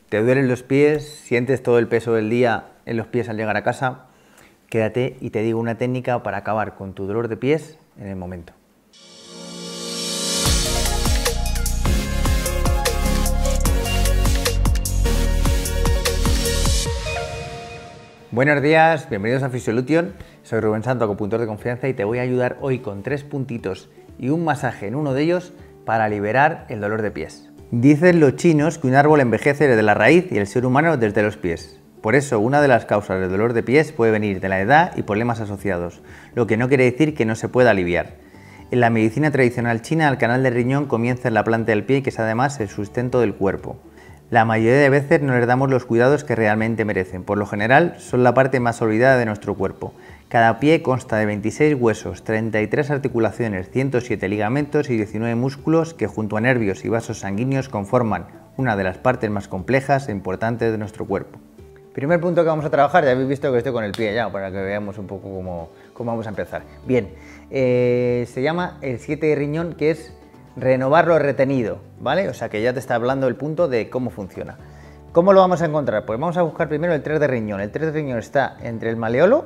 ¿Te duelen los pies? ¿Sientes todo el peso del día en los pies al llegar a casa? Quédate y te digo una técnica para acabar con tu dolor de pies en el momento. Buenos días, bienvenidos a Fisiolution. Soy Rubén Santo, acupuntor de confianza, y te voy a ayudar hoy con 3 puntitos y un masaje en uno de ellos para liberar el dolor de pies. Dicen los chinos que un árbol envejece desde la raíz y el ser humano desde los pies. Por eso, una de las causas del dolor de pies puede venir de la edad y problemas asociados, lo que no quiere decir que no se pueda aliviar. En la medicina tradicional china, el canal del riñón comienza en la planta del pie, que es además el sustento del cuerpo. La mayoría de veces no les damos los cuidados que realmente merecen. Por lo general, son la parte más olvidada de nuestro cuerpo. Cada pie consta de 26 huesos, 33 articulaciones, 107 ligamentos y 19 músculos que, junto a nervios y vasos sanguíneos, conforman una de las partes más complejas e importantes de nuestro cuerpo. Primer punto que vamos a trabajar, ya habéis visto que estoy con el pie ya, para que veamos un poco cómo vamos a empezar. Bien, se llama el 7 de riñón, que es renovar lo retenido, ¿vale? O sea que ya te está hablando el punto de cómo funciona. ¿Cómo lo vamos a encontrar? Pues vamos a buscar primero el 3 de riñón. El 3 de riñón está entre el maleolo,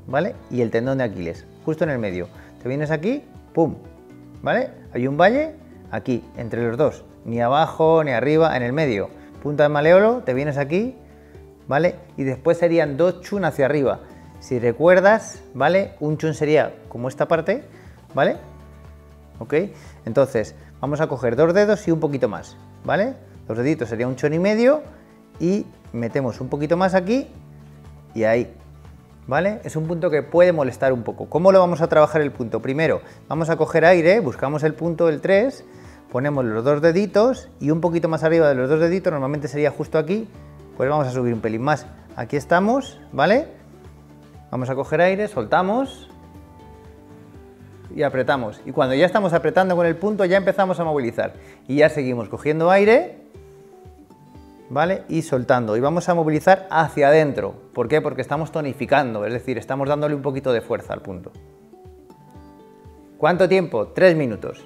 ¿vale? Y el tendón de Aquiles, justo en el medio. Te vienes aquí, ¡pum! ¿Vale? Hay un valle aquí, entre los dos, ni abajo ni arriba, en el medio. Punta del maleolo, te vienes aquí, ¿vale? Y después serían 2 chun hacia arriba. Si recuerdas, ¿vale? Un chun sería como esta parte, ¿vale? ¿Ok? Entonces, vamos a coger 2 dedos y un poquito más, ¿vale? 2 deditos sería un chun y medio y metemos un poquito más aquí y ahí, ¿vale? Es un punto que puede molestar un poco. ¿Cómo lo vamos a trabajar el punto? Primero, vamos a coger aire, buscamos el punto del 3, ponemos los 2 deditos y un poquito más arriba de los 2 deditos, normalmente sería justo aquí, pues vamos a subir un pelín más. Aquí estamos, ¿vale? Vamos a coger aire, soltamos y apretamos. Y cuando ya estamos apretando con el punto, ya empezamos a movilizar. Y ya seguimos cogiendo aire, ¿vale? Y soltando. Y vamos a movilizar hacia adentro. ¿Por qué? Porque estamos tonificando, es decir, estamos dándole un poquito de fuerza al punto. ¿Cuánto tiempo? 3 minutos.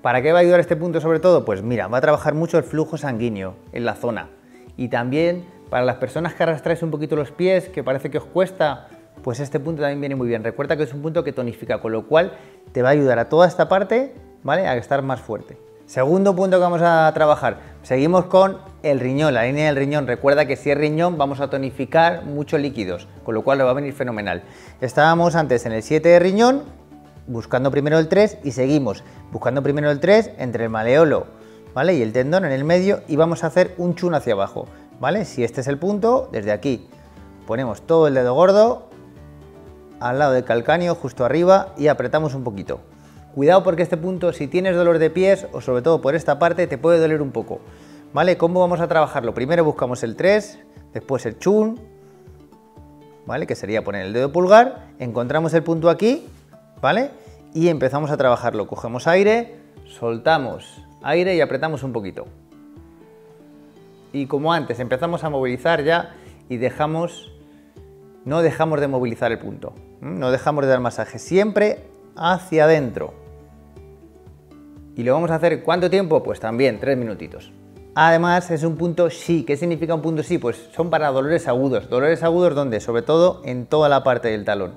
¿Para qué va a ayudar este punto sobre todo? Pues mira, va a trabajar mucho el flujo sanguíneo en la zona. Y también para las personas que arrastráis un poquito los pies, que parece que os cuesta, pues este punto también viene muy bien. Recuerda que es un punto que tonifica, con lo cual te va a ayudar a toda esta parte, ¿vale? A estar más fuerte. Segundo punto que vamos a trabajar, seguimos con el riñón, la línea del riñón. Recuerda que si es riñón vamos a tonificar muchos líquidos, con lo cual le va a venir fenomenal. Estábamos antes en el 7 de riñón, buscando primero el 3 y seguimos buscando primero el 3 entre el maleolo, ¿vale? Y el tendón en el medio, y vamos a hacer un chun hacia abajo, ¿vale? Si este es el punto, desde aquí ponemos todo el dedo gordo al lado del calcáneo, justo arriba, y apretamos un poquito. Cuidado, porque este punto, si tienes dolor de pies, o sobre todo por esta parte, te puede doler un poco, ¿vale? ¿Cómo vamos a trabajarlo? Primero buscamos el 3, después el chun, ¿vale? Que sería poner el dedo pulgar, encontramos el punto aquí, ¿vale? Y empezamos a trabajarlo. Cogemos aire, soltamos aire y apretamos un poquito. Y como antes, empezamos a movilizar ya y no dejamos de movilizar el punto. No dejamos de dar masaje, siempre hacia adentro. Y lo vamos a hacer, ¿cuánto tiempo? Pues también 3 minutitos. Además es un punto Shi. ¿Qué significa un punto Shi? Pues son para dolores agudos. ¿Dolores agudos dónde? Sobre todo en toda la parte del talón,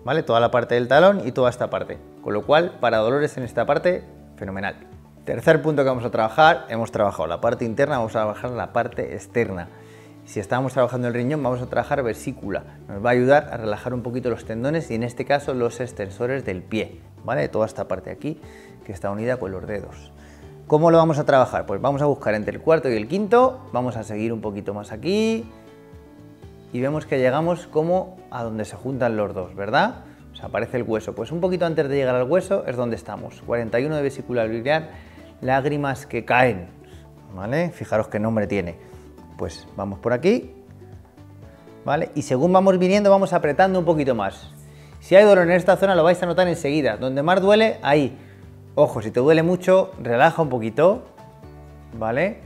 ¿vale? Toda la parte del talón y toda esta parte. Con lo cual, para dolores en esta parte, fenomenal. Tercer punto que vamos a trabajar, hemos trabajado la parte interna, vamos a trabajar la parte externa. Si estábamos trabajando el riñón, vamos a trabajar vesícula. Nos va a ayudar a relajar un poquito los tendones y en este caso los extensores del pie, ¿vale? Toda esta parte aquí que está unida con los dedos. ¿Cómo lo vamos a trabajar? Pues vamos a buscar entre el cuarto y el quinto, vamos a seguir un poquito más aquí y vemos que llegamos como a donde se juntan los dos, ¿verdad? O sea, aparece el hueso. Pues un poquito antes de llegar al hueso es donde estamos. 41 de vesícula biliar, lágrimas que caen, ¿vale? Fijaros qué nombre tiene. Pues vamos por aquí, ¿vale? Y según vamos viniendo, vamos apretando un poquito más. Si hay dolor en esta zona, lo vais a notar enseguida. Donde más duele, ahí. Ojo, si te duele mucho, relaja un poquito, ¿vale?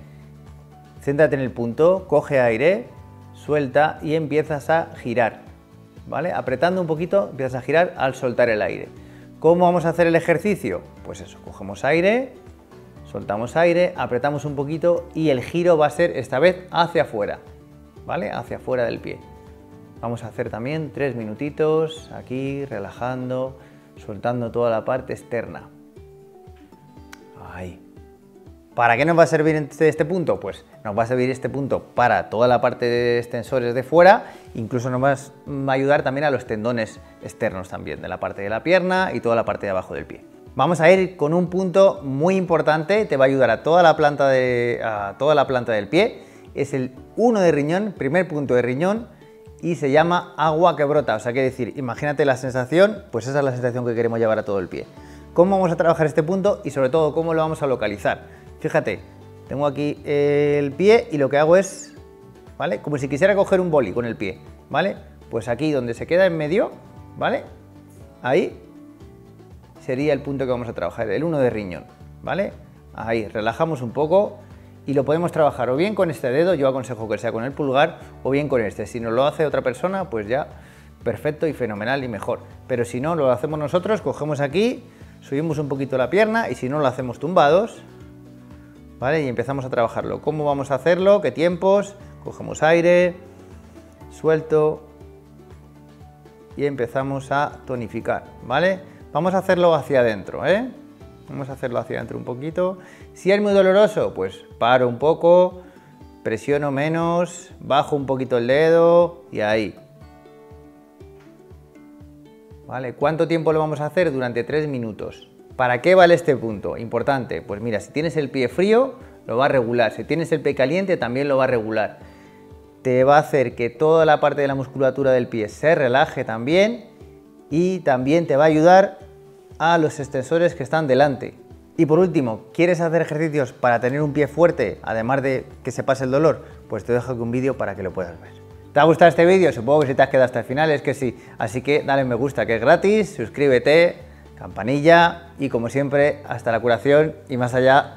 Céntrate en el punto, coge aire, suelta y empiezas a girar, ¿vale? Apretando un poquito, empiezas a girar al soltar el aire. ¿Cómo vamos a hacer el ejercicio? Pues eso, cogemos aire, Soltamos aire, apretamos un poquito y el giro va a ser esta vez hacia afuera, ¿vale? Hacia afuera del pie. Vamos a hacer también 3 minutitos aquí, relajando, soltando toda la parte externa. Ahí. ¿Para qué nos va a servir este punto? Pues nos va a servir este punto para toda la parte de extensores de fuera, incluso nos va a ayudar también a los tendones externos también, de la parte de la pierna y toda la parte de abajo del pie. Vamos a ir con un punto muy importante, te va a ayudar a toda la planta del pie, es el 1 de riñón, primer punto de riñón, y se llama agua que brota, o sea, quiere decir, imagínate la sensación, pues esa es la sensación que queremos llevar a todo el pie. ¿Cómo vamos a trabajar este punto y sobre todo cómo lo vamos a localizar? Fíjate, tengo aquí el pie y lo que hago es, ¿vale? Como si quisiera coger un boli con el pie, ¿vale? Pues aquí donde se queda en medio, ¿vale? Ahí sería el punto que vamos a trabajar, el 1 de riñón, ¿vale? Ahí, relajamos un poco y lo podemos trabajar o bien con este dedo, yo aconsejo que sea con el pulgar, o bien con este. Si nos lo hace otra persona, pues ya perfecto y fenomenal y mejor. Pero si no, lo hacemos nosotros, cogemos aquí, subimos un poquito la pierna y si no, lo hacemos tumbados, ¿vale? Y empezamos a trabajarlo. ¿Cómo vamos a hacerlo? ¿Qué tiempos? Cogemos aire, suelto y empezamos a tonificar, ¿vale? Vamos a hacerlo hacia adentro, ¿eh? Vamos a hacerlo hacia adentro un poquito. Si es muy doloroso, pues paro un poco, presiono menos, bajo un poquito el dedo y ahí. ¿Vale? ¿Cuánto tiempo lo vamos a hacer? Durante 3 minutos. ¿Para qué vale este punto? Importante, pues mira, si tienes el pie frío, lo va a regular. Si tienes el pie caliente, también lo va a regular. Te va a hacer que toda la parte de la musculatura del pie se relaje también y también te va a ayudar a los extensores que están delante. Y por último, ¿quieres hacer ejercicios para tener un pie fuerte, además de que se pase el dolor? Pues te dejo aquí un vídeo para que lo puedas ver. ¿Te ha gustado este vídeo? Supongo que si te has quedado hasta el final es que sí. Así que dale me gusta, que es gratis, suscríbete, campanilla y como siempre, hasta la curación y más allá.